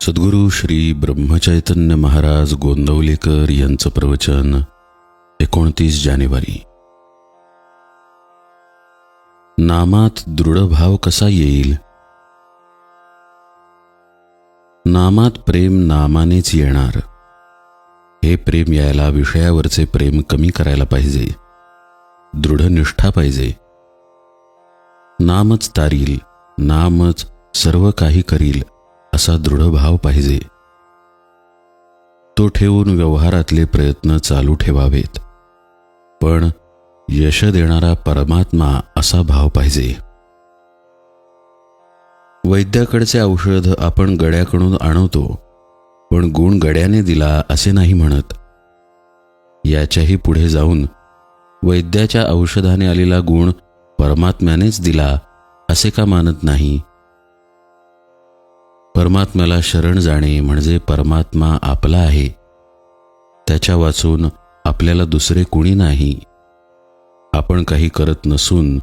सद्गुरू श्री ब्रह्मचैतन्य महाराज गोंदवलेकर यांचं प्रवचन 29 जानेवारी. नामात दृढ भाव कसा येईल? नामात प्रेम नामानेच येणार. हे प्रेम यायला विषयावरचे प्रेम कमी करायला पाहिजे. दृढ निष्ठा पाहिजे. नामच तारील, नामच सर्व काही करील असा दृढ भाव पाहिजे. तो ठेवून व्यवहारातले प्रयत्न चालू ठेवावेत. पण यश देणारा परमात्मा असा भाव पाहिजे. वैद्याकडचे औषध आपण गड्याकडून आणवतो, पण गुण गड्याने दिला असे नाही म्हणत. याच्याही पुढे जाऊन वैद्याच्या औषधाने आलेला गुण परमात्म्यानेच दिला असे का मानत नाही? परमात्म्याला शरण जाणे म्हणजे परमात्मा आपला आहे. त्याच्या वाचून आपल्याला दुसरे कुणी नाही. आपण काही करत नसून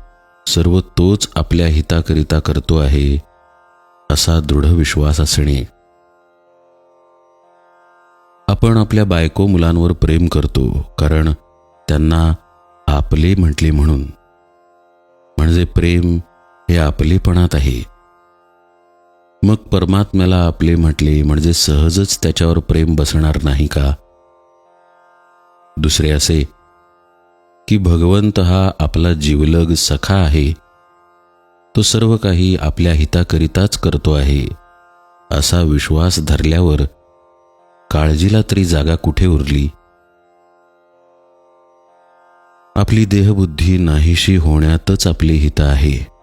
सर्व तोच आपल्या हिताकरिता करतो आहे असा दृढ विश्वास असणे. आपण आपल्या बायको मुलांवर प्रेम करतो कारण त्यांना आपले म्हटले म्हणून. म्हणजे प्रेम हे आपलेपणात आहे. मग परमात्म्याला आपले म्हटले म्हणजे सहजच त्याच्यावर प्रेम बसणार नाही का? दुसरे असे की भगवंत हा आपला जीवलग सखा आहे. तो सर्व काही आपल्या हिताकरिताच करतो आहे असा विश्वास धरल्यावर काळजीला तरी जागा कुठे उरली? आपली देहबुद्धी नाहीशी होण्यातच आपले हित आहे.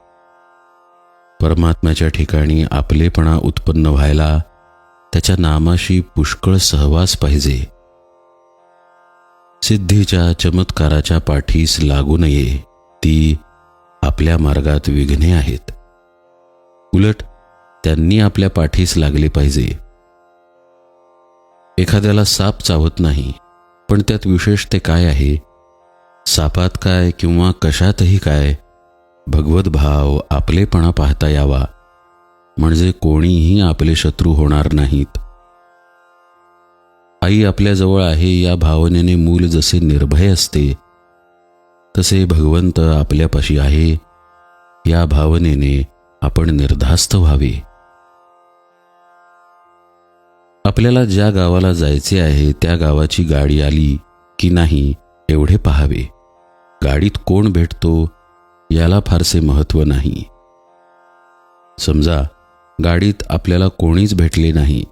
परमात्म्याच्या ठिकाणी आपलेपणा उत्पन्न व्हायला त्याच्या नामाशी पुष्कळ सहवास पाहिजे. सिद्धीच्या चमत्काराच्या पाठीस लागू नये. ती आपल्या मार्गात विघ्ने आहेत. उलट त्यांनी आपल्या पाठीस लागले पाहिजे. एखाद्याला साप चावत नाही, पण त्यात विशेष ते काय आहे? सापात काय किंवा कशातही काय? भगवत भाव आपलेपणा पाहता यावा, म्हणजे कोणीही आपले शत्रू होणार नाहीत. आई आपल्याजवळ आहे या भावनेने मूल जसे निर्भय असते, तसे भगवंत आपल्यापाशी आहे या भावनेने आपण निर्धास्त व्हावे. आपल्याला ज्या गावाला जायचे आहे त्या गावाची गाडी आली की नाही एवढे पाहावे. गाडीत कोण भेटतो याला फारसे महत्त्व नाही. समजा गाडीत आपल्याला कोणीच भेटले नाही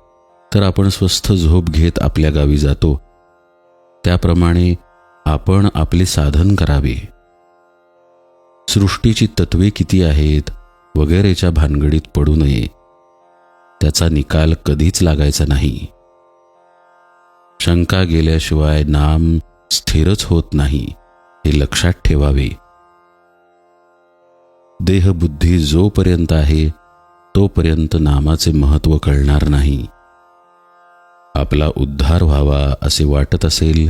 तर आपण स्वस्थ झोप घेत आपल्या गावी जातो. त्याप्रमाणे आपण आपले साधन करावे. सृष्टीची तत्वे किती आहेत वगैरेच्या भानगडीत पडू नये. त्याचा निकाल कधीच लागायचा नाही. शंका गेल्याशिवाय नाम स्थिरच होत नाही हे लक्षात ठेवावे. देहबुद्धी जोपर्यंत आहे तोपर्यंत नामाचे महत्त्व कळणार नाही. आपला उद्धार व्हावा असे वाटत असेल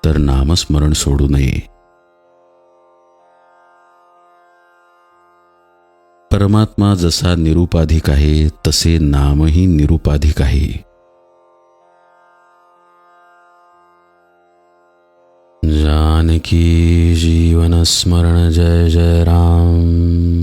तर नामस्मरण सोडू नये. परमात्मा जसा निरुपाधिक आहे तसे नामही निरुपाधिक आहे. जानकी जीवन स्मरण जय जय राम.